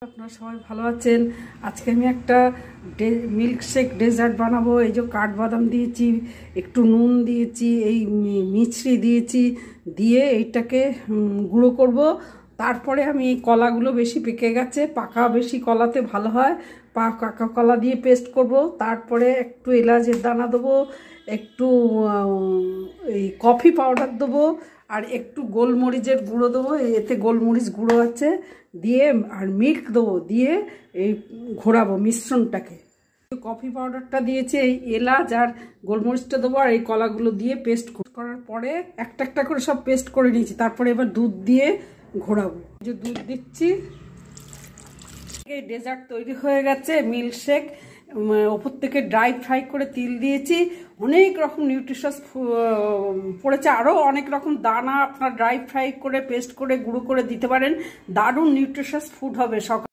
আপনারা সবাই ভালো আছেন। আজকে আমি একটা মিল্কশেক ডেজার্ট বানাবো। এই যে কাঠবাদাম দিয়েছি, একটু নুন দিয়েছি, এই মিছরি দিয়েছি, দিয়ে এইটাকে গুঁড়ো করব। তারপরে আমি এই কলাগুলো বেশি পেকে গেছে, পাকা বেশি কলাতে ভালো হয়, পাকা কলা দিয়ে পেস্ট করব। তারপরে একটু এলাচের দানা দেবো, একটু এই কফি পাউডার দেবো, আর একটু গোলমরিচের গুঁড়ো দেবো, এতে গোলমরিচ গুঁড়ো আছে, দিয়ে আর মিল্ক দেবো, দিয়ে এই ঘোরাবো মিশ্রণটাকে। কফি পাউডারটা দিয়েছি, এই এলাচ আর গোলমরিচটা দেবো, আর এই কলাগুলো দিয়ে পেস্ট করার পরে একটা একটা করে সব পেস্ট করে নিয়েছি। তারপরে এবার দুধ দিয়ে ঘোরাবো। যে দুধ দিচ্ছি, এই ডেজার্ট তৈরি হয়ে গেছে মিল্কশেক। ওপর থেকে ড্রাই ফ্রাই করে তিল দিয়েছি, অনেক রকম নিউট্রিশাস পড়েছে, আরও অনেক রকম দানা আপনার ড্রাই ফ্রাই করে পেস্ট করে গুঁড়ো করে দিতে পারেন। দারুণ নিউট্রিশাস ফুড হবে। সকাল